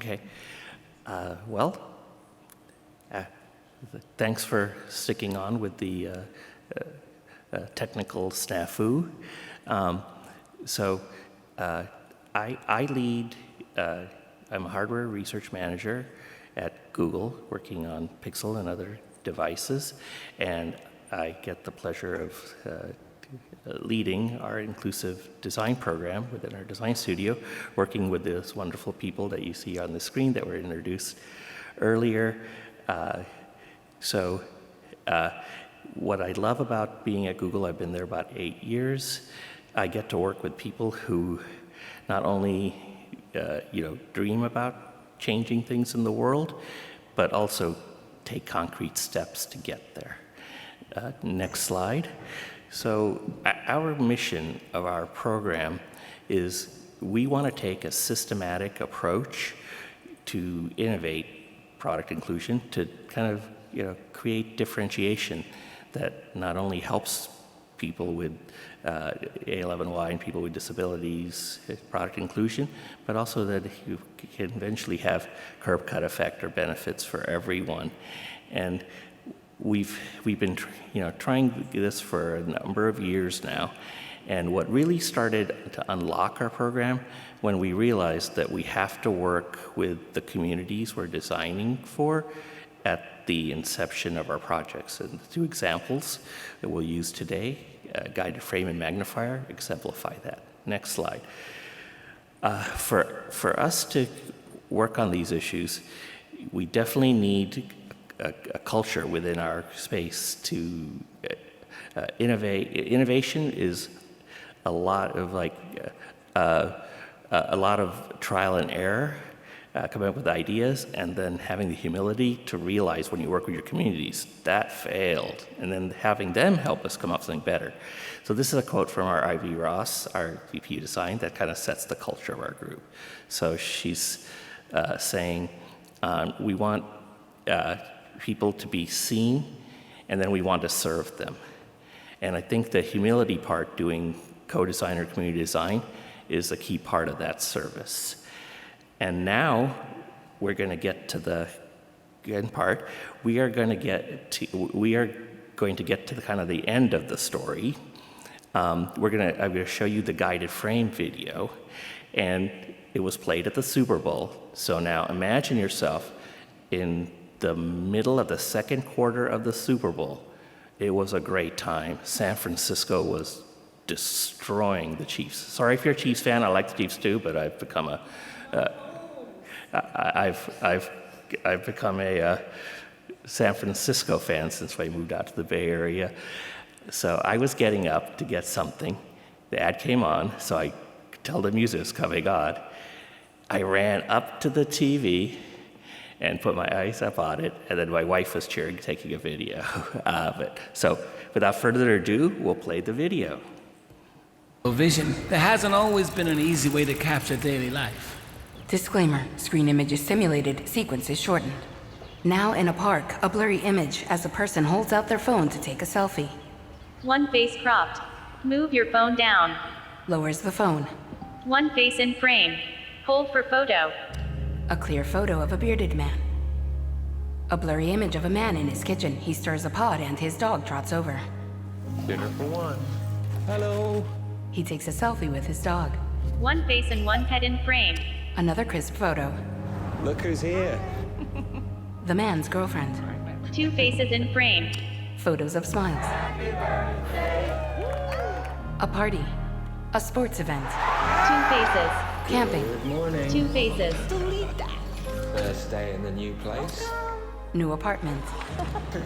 Okay. Well, thanks for sticking on with the technical snafu. I lead, I'm a hardware research manager at Google, working on Pixel and other devices, and I get the pleasure of leading our inclusive design program within our design studio, working with those wonderful people that you see on the screen that were introduced earlier. What I love about being at Google, I've been there about 8 years. I get to work with people who not only dream about changing things in the world, but also take concrete steps to get there. Next slide. So our mission of our program is we want to take a systematic approach to innovate product inclusion, to kind of create differentiation that not only helps people with A11Y and people with disabilities, product inclusion, but also that you can eventually have curb cut effect or benefits for everyone. And we've been trying this for a number of years now. And what really started to unlock our program when we realized that we have to work with the communities we're designing for at the inception of our projects. And the two examples that we'll use today, guided frame and magnifier, exemplify that. Next slide. For us to work on these issues, we definitely need a culture within our space to innovate. Innovation is a lot of trial and error, coming up with ideas, and then having the humility to realize when you work with your communities, that failed, and then having them help us come up with something better. So this is a quote from our Ivy Ross, our VP of Design, that kind of sets the culture of our group. So she's saying, we want people to be seen, and then we want to serve them. And I think the humility part, doing co-design or community design, is a key part of that service. And now we're going to get to the good part. We are going to get to the kind of the end of the story. I'm going to show you the guided frame video, and it was played at the Super Bowl. So now imagine yourself in the middle of the second quarter of the Super Bowl. It was a great time. San Francisco was destroying the Chiefs. Sorry if you're a Chiefs fan. I like the Chiefs too, but I've become a San Francisco fan since I moved out to the Bay Area. So I was getting up to get something. The ad came on, so I could tell the music was coming on. I ran up to the TV and put my eyes up on it, and then my wife was cheering, taking a video of it. So without further ado, we'll play the video. Vision, there hasn't always been an easy way to capture daily life. Disclaimer, screen image is simulated, sequence is shortened. Now in a park, a blurry image as a person holds out their phone to take a selfie. One face cropped. Move your phone down. Lowers the phone. One face in frame. Hold for photo. A clear photo of a bearded man. A blurry image of a man in his kitchen. He stirs a pot and his dog trots over. Dinner for one. Hello. He takes a selfie with his dog. One face and one head in frame. Another crisp photo. Look who's here. The man's girlfriend. Two faces in frame. Photos of smiles. A party. A sports event. Two faces. Camping. Good morning. Two faces. First day in the new place. New apartment.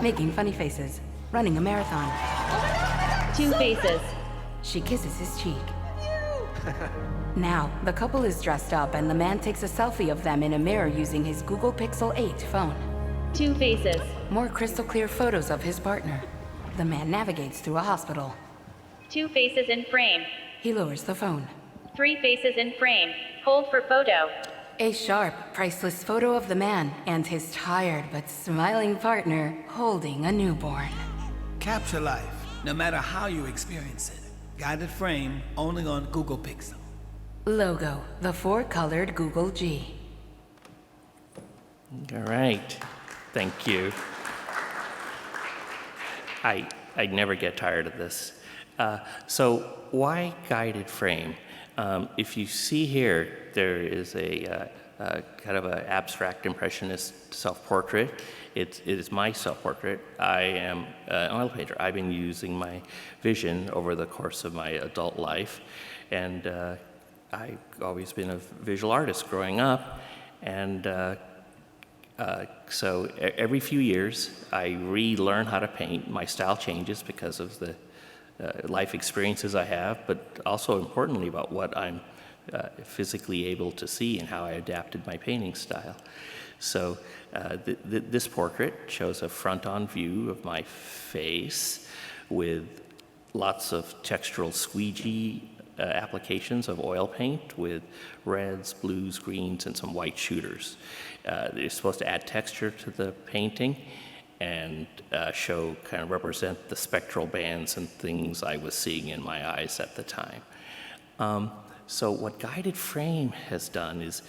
Making funny faces. Running a marathon. Two faces. She kisses his cheek. Now, the couple is dressed up and the man takes a selfie of them in a mirror using his Google Pixel 8 phone. Two faces. More crystal clear photos of his partner. The man navigates through a hospital. Two faces in frame. He lowers the phone. Three faces in frame. Hold for photo. A sharp, priceless photo of the man and his tired but smiling partner holding a newborn. Capture life, no matter how you experience it. Guided frame, only on Google Pixel. Logo, the 4-colored Google G. All right. Thank you. I never get tired of this. So why guided frame? If you see here, there is a kind of an abstract impressionist self-portrait. It is my self-portrait. I am an oil painter. I've been using my vision over the course of my adult life, and I've always been a visual artist growing up, and so every few years I relearn how to paint. My style changes because of the life experiences I have, but also importantly about what I'm physically able to see and how I adapted my painting style. So this portrait shows a front-on view of my face with lots of textural squeegee applications of oil paint with reds, blues, greens, and some white shooters. They're supposed to add texture to the painting and kind of represent the spectral bands and things I was seeing in my eyes at the time. So what guided frame has done is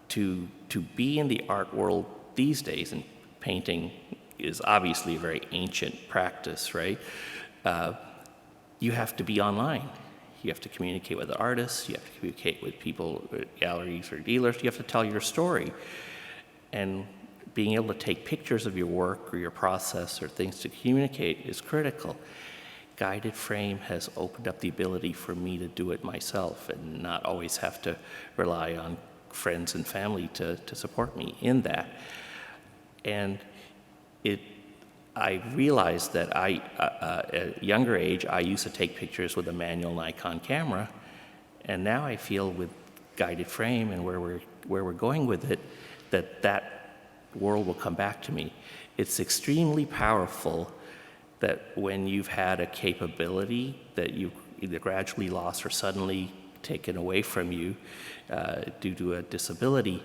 to be in the art world these days, and painting is obviously a very ancient practice, right? You have to be online. You have to communicate with the artists, you have to communicate with people, galleries or dealers, you have to tell your story. And being able to take pictures of your work or your process or things to communicate is critical. Guided frame has opened up the ability for me to do it myself and not always have to rely on friends and family to support me in that. And I realized that at a younger age, I used to take pictures with a manual Nikon camera, and now I feel with guided frame and where we're going with it, that world will come back to me. It's extremely powerful that when you've had a capability that you either gradually lost or suddenly taken away from you due to a disability,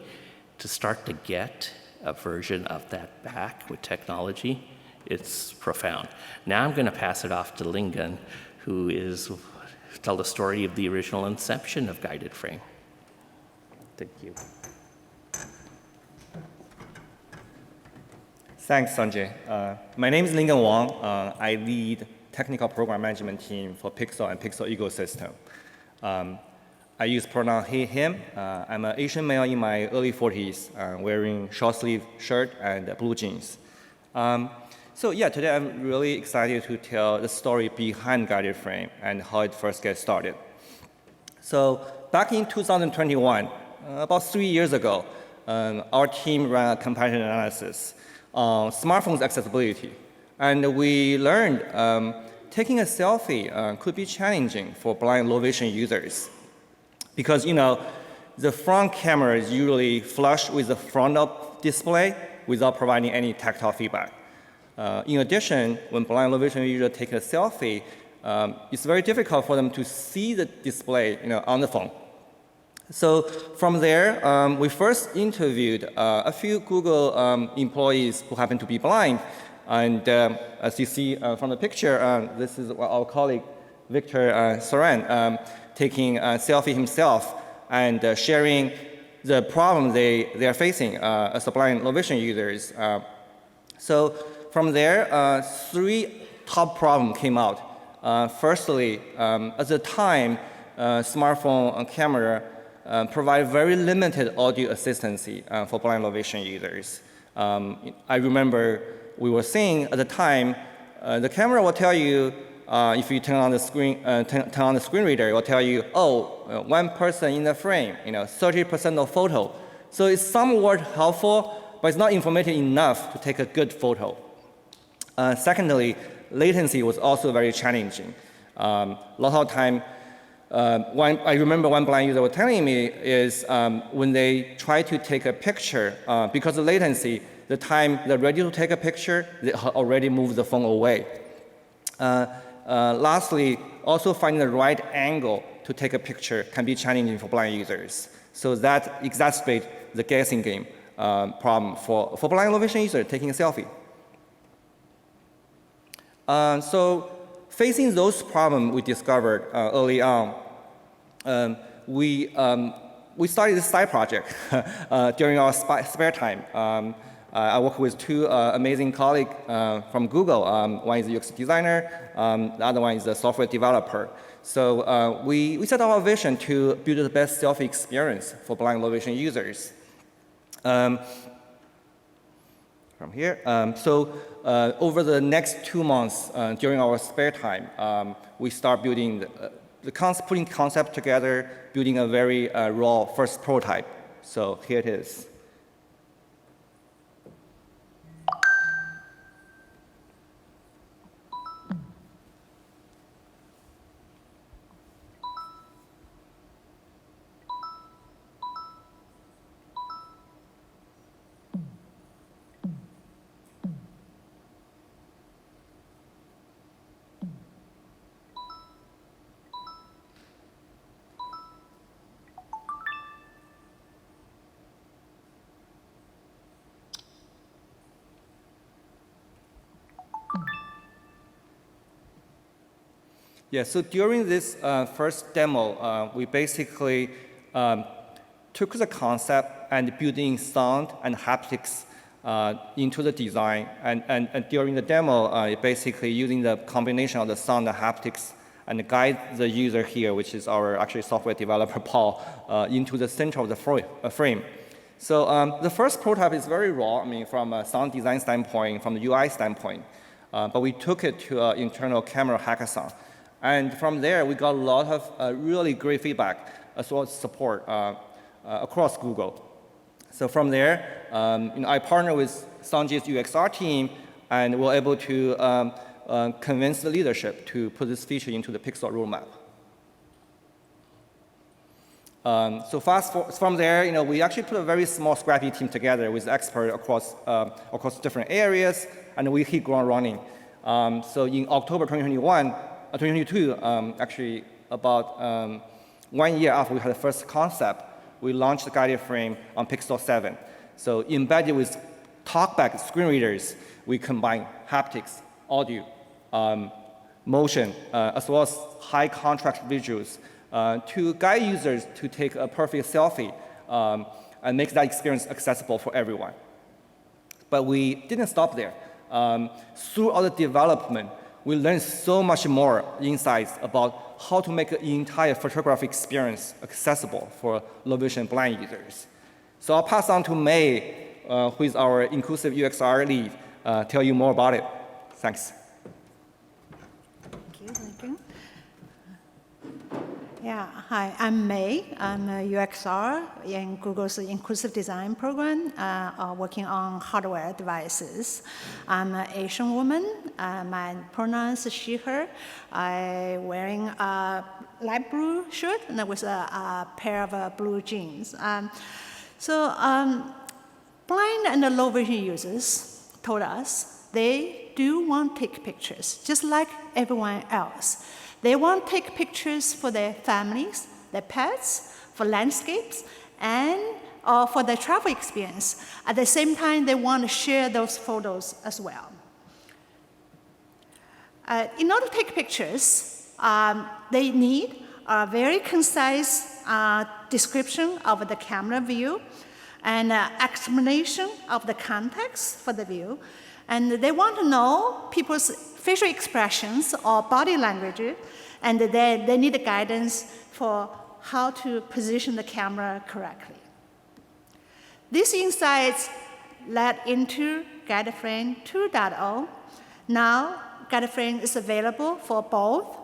to start to get a version of that back with technology, it's profound. Now I'm going to pass it off to Lingeng, who tell the story of the original inception of guided frame. Thank you. Thanks, Sanjay. My name is Lingeng Wang. I lead technical program management team for Pixel and Pixel ecosystem. I use pronoun he, him. I'm an Asian male in my early 40s, wearing short sleeve shirt and blue jeans. So yeah, today I'm really excited to tell the story behind guided frame and how it first gets started. So back in 2021, about 3 years ago, our team ran a comparative analysis on smartphones accessibility. And we learned taking a selfie could be challenging for blind low vision users. Because, the front camera is usually flush with the front of display without providing any tactile feedback. In addition, when blind low vision users take a selfie, it's very difficult for them to see the display on the phone. So from there, we first interviewed a few Google employees who happen to be blind. And as you see from the picture, this is our colleague, Victor Soren, taking a selfie himself and sharing the problem they are facing as a blind low vision users. So from there, 3 top problems came out. Firstly, at the time, smartphone camera provide very limited audio assistance for blind low vision users. I remember we were seeing at the time, the camera will tell you, if you turn on the screen reader, it will tell you, one person in the frame, 30% of photo. So it's somewhat helpful, but it's not informative enough to take a good photo. Secondly, latency was also very challenging. A lot of time, I remember one blind user was telling me is when they try to take a picture, because of latency, the time they're ready to take a picture, they already moved the phone away. Lastly, also finding the right angle to take a picture can be challenging for blind users. So that exacerbates the guessing game problem for blind low vision users taking a selfie. So facing those problems we discovered early on, we we started this side project during our spare time. I work with two amazing colleagues from Google. One is a UX designer, the other one is a software developer. So we set our vision to build the best selfie experience for blind low vision users. From here, over the next 2 months, during our spare time, we start building putting concept together, building a very raw first prototype. So here it is. Yeah, so during this first demo, we basically took the concept and building sound and haptics into the design. And during the demo, basically using the combination of the sound and haptics and guide the user here, which is our actually software developer, Paul, into the center of the frame. So the first prototype is very raw, I mean, from a sound design standpoint, from the UI standpoint. But we took it to an internal camera hackathon. And from there, we got a lot of really great feedback as well as support across Google. So from there, I partnered with Sanjay's UXR team, and we're able to convince the leadership to put this feature into the Pixel roadmap. So from there, we actually put a very small, scrappy team together with experts across different areas, and we hit ground running. So in October 2022, actually about 1 year after we had the first concept, we launched the guided frame on Pixel 7. So embedded with talkback screen readers, we combine haptics, audio, motion, as well as high contrast visuals to guide users to take a perfect selfie and make that experience accessible for everyone. But we didn't stop there. Throughout the development, we learned so much more insights about how to make the entire photography experience accessible for low vision blind users. So I'll pass on to Mei, who is our inclusive UXR lead, tell you more about it. Thanks. Thank you. Yeah, hi, I'm Mei. I'm a UXR in Google's inclusive design program, working on hardware devices. I'm an Asian woman. My pronouns are she, her. I'm wearing a light blue shirt and with a pair of blue jeans. Blind and low vision users told us they do want to take pictures, just like everyone else. They want to take pictures for their families, their pets, for landscapes, and for their travel experience. At the same time, they want to share those photos as well. In order to take pictures, they need a very concise description of the camera view and explanation of the context for the view. And they want to know people's facial expressions or body language, and they need guidance for how to position the camera correctly. These insights led into Guided Frame 2.0. Now, Guided Frame is available for both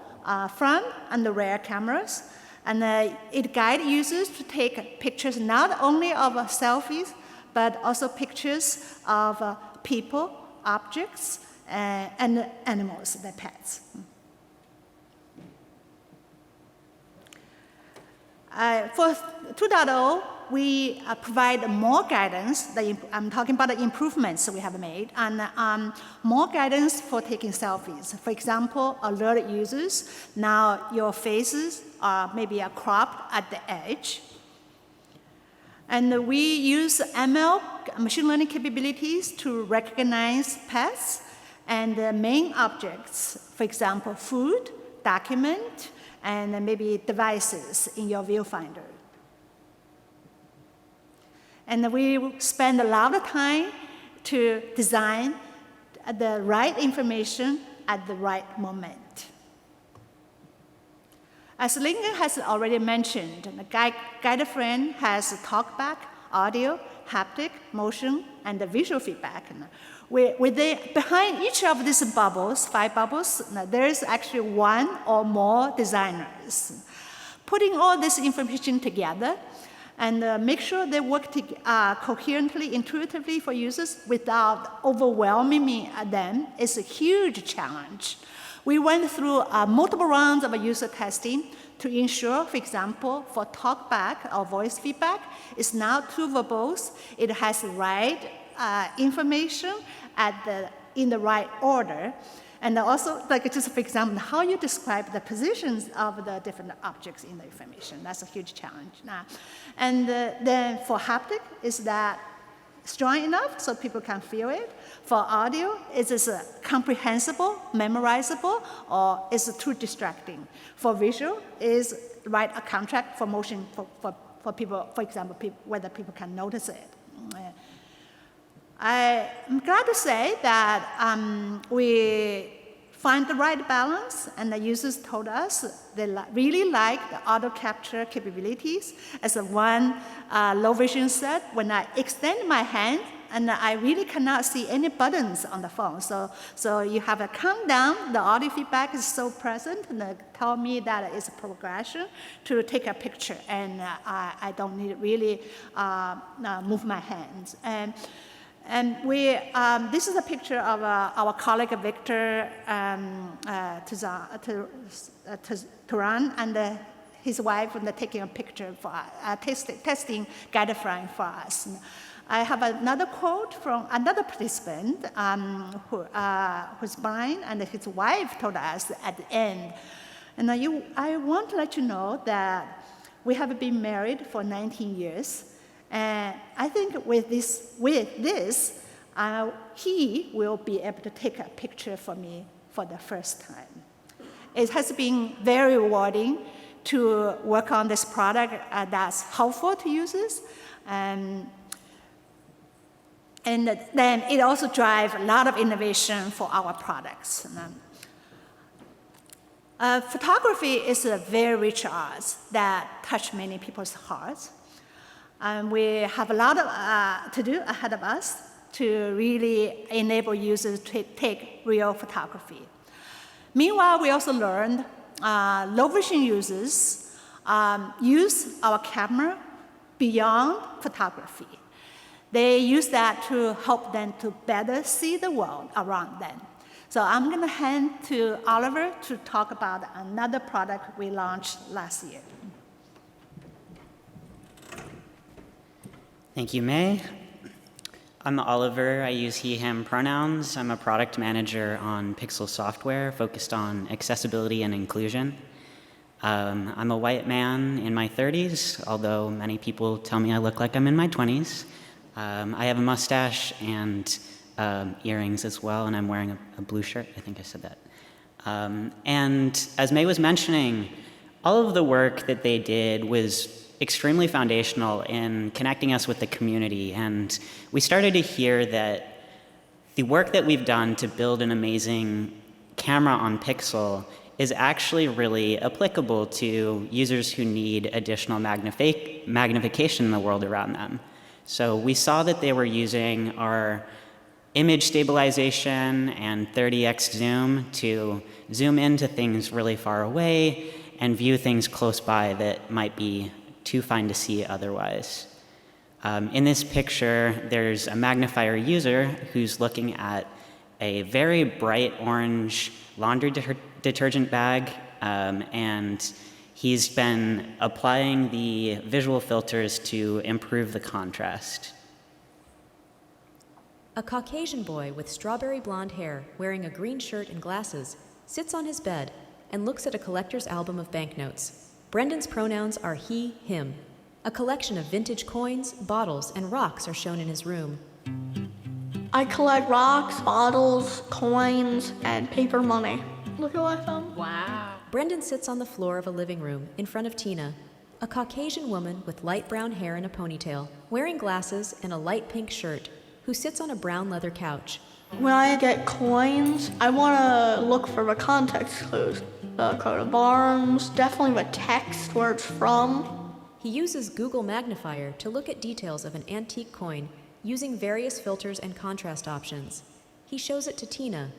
front and the rear cameras, and it guides users to take pictures not only of selfies, but also pictures of people, objects, and animals, their pets. For 2.0, we provide more guidance. I'm talking about the improvements we have made, and more guidance for taking selfies. For example, alert users, now your faces are maybe cropped at the edge. And we use ML, machine learning capabilities, to recognize pets and main objects, for example, food, document, and maybe devices in your viewfinder. And we spend a lot of time to design the right information at the right moment. As Lingeng has already mentioned, the guide frame has talkback, audio, haptic, motion, and the visual feedback. Behind each of these bubbles, 5 bubbles, there is actually one or more designers. Putting all this information together and make sure they work coherently, intuitively for users without overwhelming them is a huge challenge. We went through multiple rounds of user testing to ensure, for example, for talkback or voice feedback, it's now 2 verbose. It has the right information in the right order. And also, just for example, how you describe the positions of the different objects in the information. That's a huge challenge now. And then for haptic, is that strong enough so people can feel it? For audio, is it comprehensible, memorizable, or is it too distracting? For visual, is right a contract for motion for people, for example, whether people can notice it. I'm glad to say that we find the right balance, and the users told us they really like the auto capture capabilities. As one low vision said, when I extend my hand, and I really cannot see any buttons on the phone. So you have a countdown, the audio feedback is so present, and they tell me that it's a progression to take a picture, and I don't need to really move my hands. And this is a picture of our colleague Victor Turan and his wife, and they're taking a picture for testing guide frame for us. I have another quote from another participant who's blind, and his wife told us at the end. And I want to let you know that we have been married for 19 years. And I think with this, he will be able to take a picture for me for the first time. It has been very rewarding to work on this product that's helpful to users. And then it also drives a lot of innovation for our products. Photography is a very rich art that touches many people's hearts. And we have a lot to do ahead of us to really enable users to take real photography. Meanwhile, we also learned low vision users use our camera beyond photography. They use that to help them to better see the world around them. So I'm going to hand to Oliver to talk about another product we launched last year. Thank you, Mei. I'm Oliver. I use he, him pronouns. I'm a product manager on Pixel software focused on accessibility and inclusion. I'm a white man in my 30s, although many people tell me I look like I'm in my 20s. I have a mustache and earrings as well, and I'm wearing a blue shirt. I think I said that. And as Mei was mentioning, all of the work that they did was extremely foundational in connecting us with the community. And we started to hear that the work that we've done to build an amazing camera on Pixel is actually really applicable to users who need additional magnification in the world around them. So we saw that they were using our image stabilization and 30x zoom to zoom into things really far away and view things close by that might be too fine to see otherwise. In this picture, there's a magnifier user who's looking at a very bright orange laundry detergent bag, and he's been applying the visual filters to improve the contrast. A Caucasian boy with strawberry blonde hair, wearing a green shirt and glasses, sits on his bed and looks at a collector's album of banknotes. Brendan's pronouns are he, him. A collection of vintage coins, bottles, and rocks are shown in his room. I collect rocks, bottles, coins, and paper money. Look what I found. Wow. Brendan sits on the floor of a living room in front of Tina. A Caucasian woman with light brown hair and a ponytail, wearing glasses and a light pink shirt, who sits on a brown leather couch. When I get coins, I want to look for the context clues. The coat of arms, definitely the text where it's from. He uses Google Magnifier to look at details of an antique coin using various filters and contrast options. He shows it to Tina.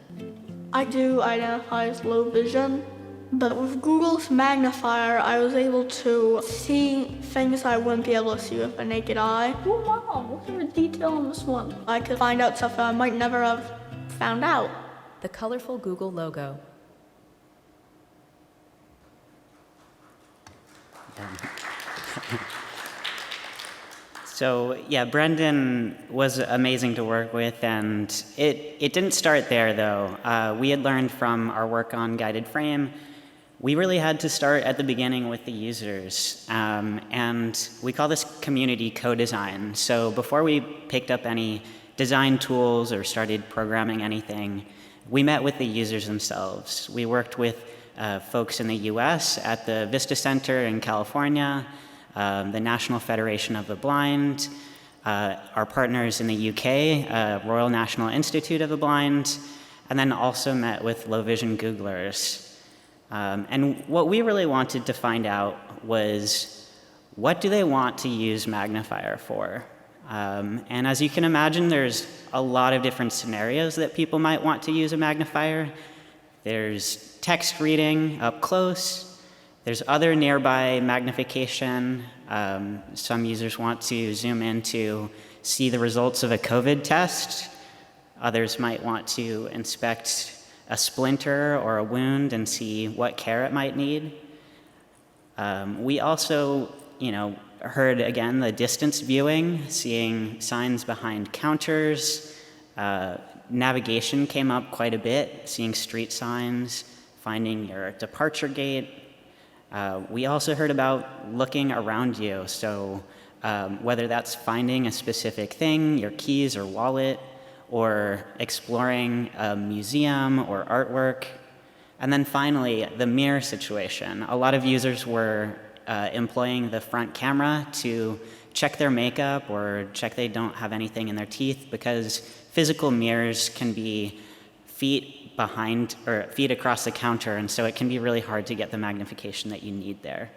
I do identify as low vision, but with Google's magnifier, I was able to see things I wouldn't be able to see with the naked eye. Oh wow, look at the detail on this one. I could find out stuff that I might never have found out. The colorful Google logo. So yeah, Brendan was amazing to work with, and it didn't start there though. We had learned from our work on Guided Frame, we really had to start at the beginning with the users, and we call this community co-design. So before we picked up any design tools or started programming anything, we met with the users themselves. We worked with folks in the US at the Vista Center in California, the National Federation of the Blind, our partners in the UK, Royal National Institute of the Blind, and then also met with low vision Googlers. And what we really wanted to find out was, what do they want to use Magnifier for? And as you can imagine, there's a lot of different scenarios that people might want to use a magnifier. There's text reading up close. There's other nearby magnification. Some users want to zoom in to see the results of a COVID test. Others might want to inspect a splinter or a wound and see what care it might need. We also, heard again the distance viewing, seeing signs behind counters. Navigation came up quite a bit, seeing street signs, finding your departure gate. We also heard about looking around you, so whether that's finding a specific thing, your keys or wallet, or exploring a museum or artwork. And then finally, the mirror situation. A lot of users were employing the front camera to check their makeup or check they don't have anything in their teeth, because physical mirrors can be feet behind or feet across the counter, and so it can be really hard to get the magnification that you need there.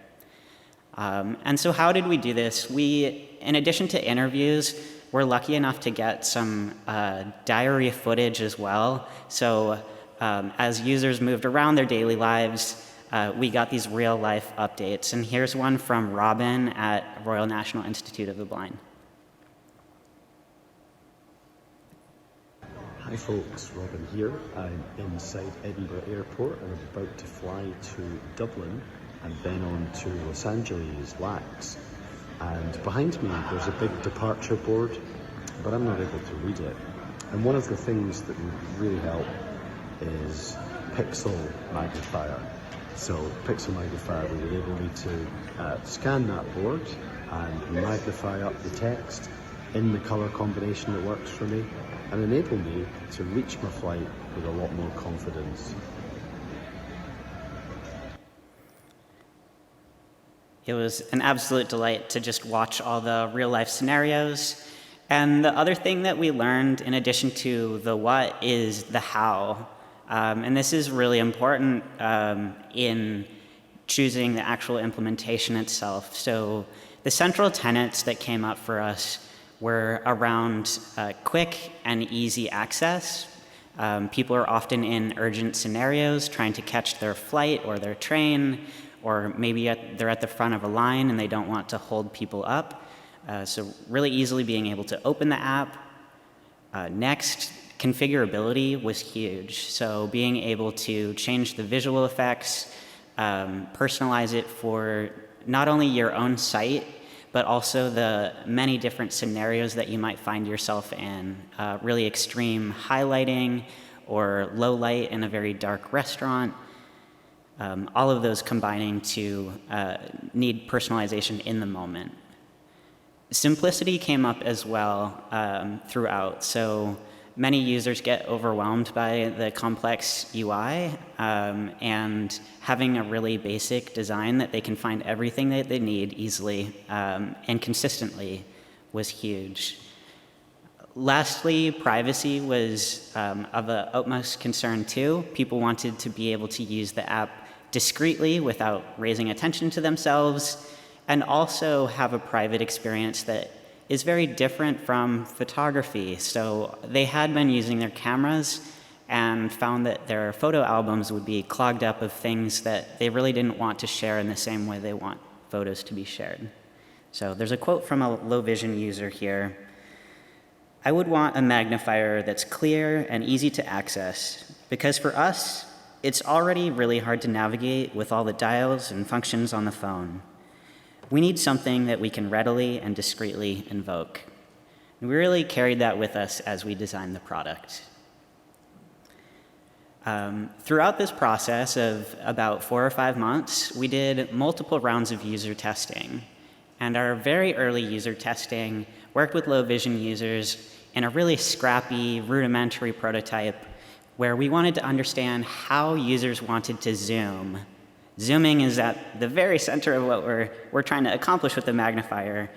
And so how did we do this? We, in addition to interviews, we're lucky enough to get some diary footage as well. So as users moved around their daily lives, we got these real-life updates. And here's one from Robin at Royal National Institute of the Blind. Hi folks, Robin here. I'm inside Edinburgh Airport and I'm about to fly to Dublin and then on to Los Angeles, LAX. And behind me there's a big departure board, but I'm not able to read it. And one of the things that would really help is Pixel Magnifier. So Pixel Magnifier will enable me to scan that board and magnify up the text in the color combination that works for me, and enable me to reach my flight with a lot more confidence. It was an absolute delight to just watch all the real-life scenarios. And the other thing that we learned, in addition to the what, is the how. And this is really important in choosing the actual implementation itself. So the central tenets that came up for us were around quick and easy access. People are often in urgent scenarios trying to catch their flight or their train, or maybe they're at the front of a line and they don't want to hold people up. So really easily being able to open the app. Next, configurability was huge. So being able to change the visual effects, personalize it for not only your own site, but also the many different scenarios that you might find yourself in. Really extreme highlighting or low light in a very dark restaurant. All of those combining to need personalization in the moment. Simplicity came up as well throughout. So many users get overwhelmed by the complex UI, and having a really basic design that they can find everything that they need easily and consistently was huge. Lastly, privacy was of the utmost concern too. People wanted to be able to use the app discreetly without raising attention to themselves, and also have a private experience that is very different from photography. So they had been using their cameras and found that their photo albums would be clogged up of things that they really didn't want to share in the same way they want photos to be shared. So there's a quote from a low vision user here. "I would want a magnifier that's clear and easy to access, because for us, it's already really hard to navigate with all the dials and functions on the phone. We need something that we can readily and discreetly invoke." And we really carried that with us as we designed the product. Throughout this process of about 4 or 5 months, we did multiple rounds of user testing. And our very early user testing worked with low vision users in a really scrappy, rudimentary prototype where we wanted to understand how users wanted to zoom. Zooming is at the very center of what we're trying to accomplish with the magnifier.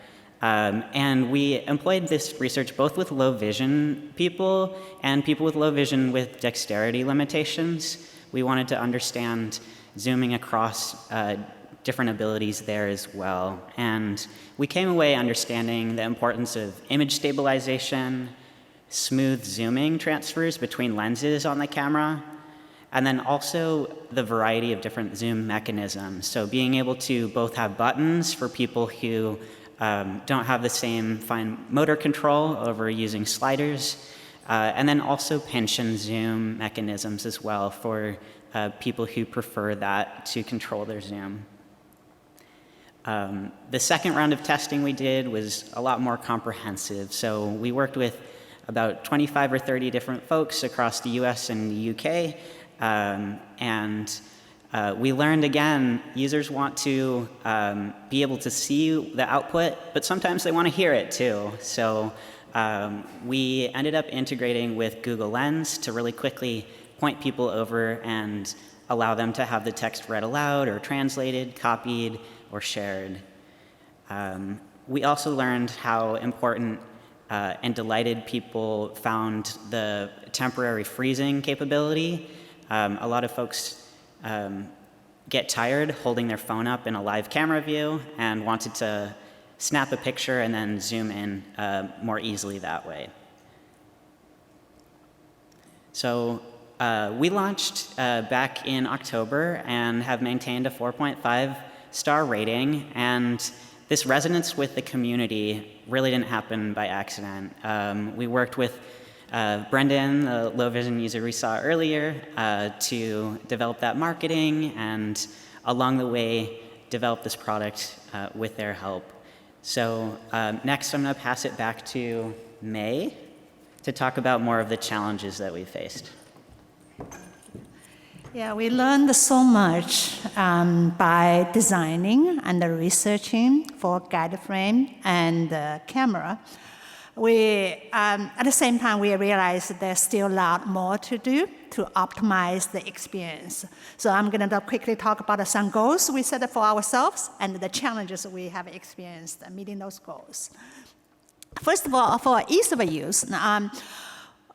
And we employed this research both with low vision people and people with low vision with dexterity limitations. We wanted to understand zooming across different abilities there as well. And we came away understanding the importance of image stabilization, smooth zooming transfers between lenses on the camera, and then also the variety of different zoom mechanisms. So being able to both have buttons for people who don't have the same fine motor control over using sliders, and then also pinch and zoom mechanisms as well for people who prefer that to control their zoom. The second round of testing we did was a lot more comprehensive. So we worked with about 25 or 30 different folks across the US and the UK, and we learned again, users want to be able to see the output, but sometimes they want to hear it too. So we ended up integrating with Google Lens to really quickly point people over and allow them to have the text read aloud or translated, copied, or shared. We also learned how important and delighted people found the temporary freezing capability. A lot of folks get tired holding their phone up in a live camera view and wanted to snap a picture and then zoom in more easily that way. So we launched back in October and have maintained a 4.5-star rating, and this resonance with the community really didn't happen by accident. We worked with Brendan, the low vision user we saw earlier, to develop that marketing, and along the way develop this product with their help. So next I'm going to pass it back to Mei to talk about more of the challenges that we faced. Yeah, we learned so much by designing and researching for guide frame and camera. At the same time, we realized there's still a lot more to do to optimize the experience. So I'm going to quickly talk about some goals we set for ourselves and the challenges we have experienced meeting those goals. First of all, for ease of use, I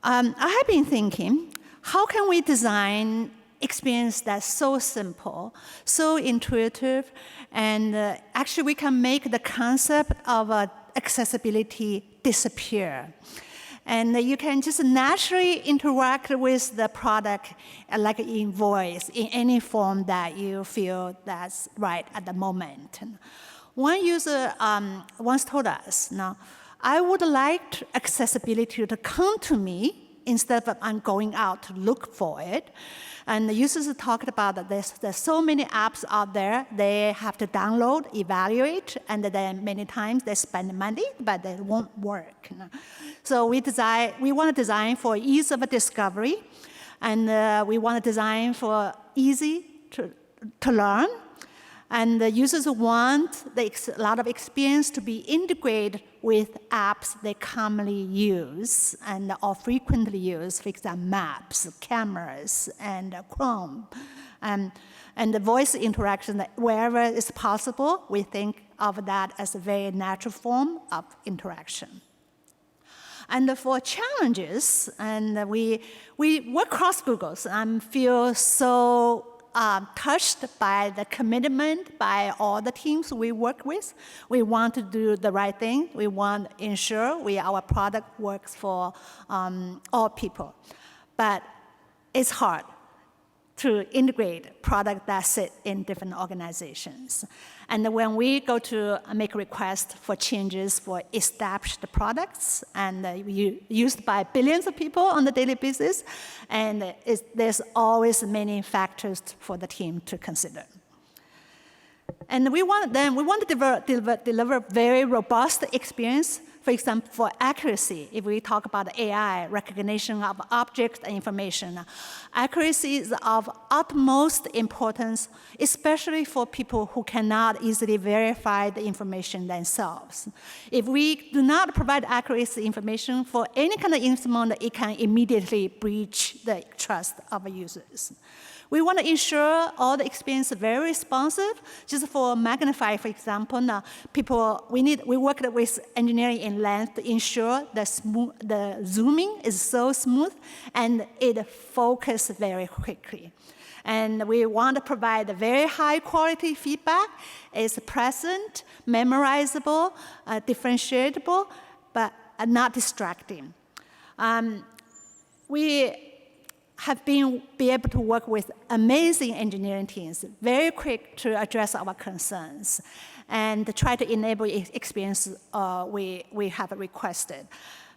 have been thinking, how can we design experience that's so simple, so intuitive, and actually we can make the concept of accessibility disappear. And you can just naturally interact with the product like in voice, in any form that you feel that's right at the moment. One user once told us, "Now, I would like accessibility to come to me instead of I'm going out to look for it." And the users talked about that there's so many apps out there they have to download, evaluate, and then many times they spend money, but they won't work. So we want to design for ease of discovery, and we want to design for easy to learn, And the users want a lot of experience to be integrated with apps they commonly use and or frequently use, for example, maps, cameras, and Chrome. And the voice interaction, that wherever is possible, we think of that as a very natural form of interaction. And for challenges, and we work across Google's and feel so touched by the commitment by all the teams we work with. We want to do the right thing. We want to ensure our product works for all people. But it's hard to integrate products that sit in different organizations. And when we go to make a request for changes for established products and used by billions of people on a daily basis, and there's always many factors for the team to consider. And we want to deliver very robust experience. For example, for accuracy, if we talk about AI, recognition of objects and information, accuracy is of utmost importance, especially for people who cannot easily verify the information themselves. If we do not provide accuracy information for any kind of instrument, it can immediately breach the trust of users. We want to ensure all the experience is very responsive. Just for Magnify, for example, we worked with engineering in Lens to ensure the zooming is so smooth and it focuses very quickly. And we want to provide very high quality feedback. It's present, memorizable, differentiable, but not distracting. We have been able to work with amazing engineering teams, very quick to address our concerns, and to try to enable experience we have requested.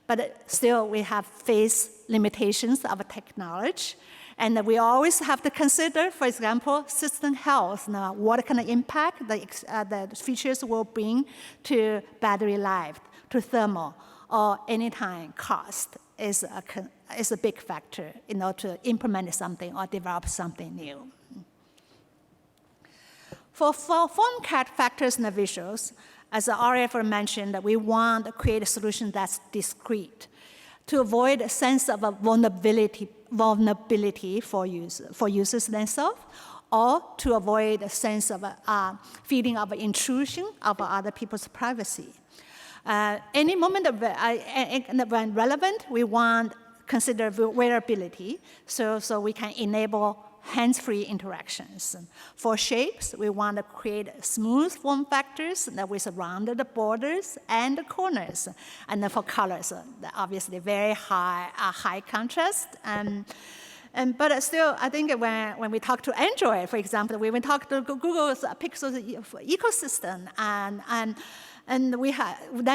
But still, we have faced limitations of technology, and we always have to consider, for example, system health. Now, what kind of impact the features will bring to battery life, to thermal, or anytime cost is a big factor in order to implement something or develop something new. For form factors and visuals, as RF mentioned, we want to create a solution that's discrete to avoid a sense of a vulnerability for users themselves, or to avoid a sense of a feeling of intrusion of other people's privacy. Any moment when relevant, we want to consider wearability, so we can enable hands-free interactions. For shapes, we want to create smooth form factors with rounded borders and corners. And for colors, obviously very high contrast. But still, I think when we talk to Android, for example, when we talk to Google's Pixel ecosystem, and then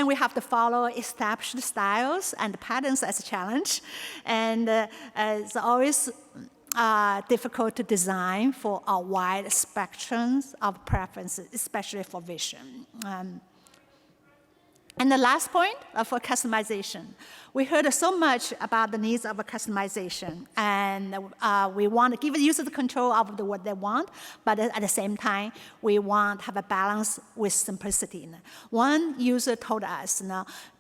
we have to follow established styles and patterns as a challenge. And it's always difficult to design for a wide spectrum of preferences, especially for vision. And the last point for customization. We heard so much about the needs of a customization, and we want to give the user the control of what they want, but at the same time, we want to have a balance with simplicity. One user told us,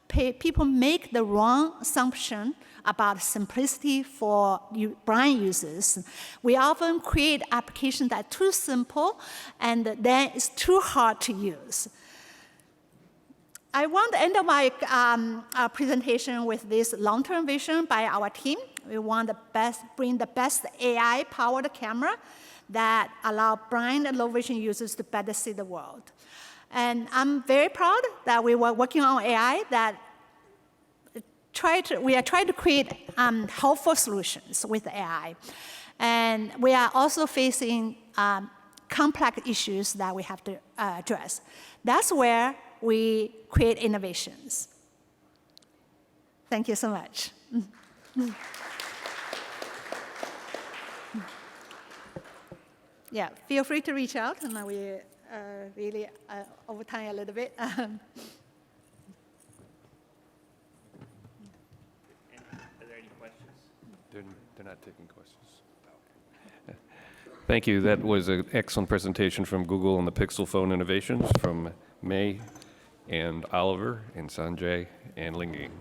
people make the wrong assumption about simplicity for blind users. We often create applications that are too simple, and then it's too hard to use. I want to end my presentation with this long-term vision by our team. We want to bring the best AI-powered camera that allow blind and low-vision users to better see the world. And I'm very proud that we were working on AI that we are trying to create helpful solutions with AI. And we are also facing complex issues that we have to address. That's where we create innovations. Thank you so much. Yeah, feel free to reach out, and we really over time a little bit. Are there any questions? They're not taking questions. Thank you. That was an excellent presentation from Google on the Pixel phone innovations from Mei and Oliver and Sanjay and Lingeng.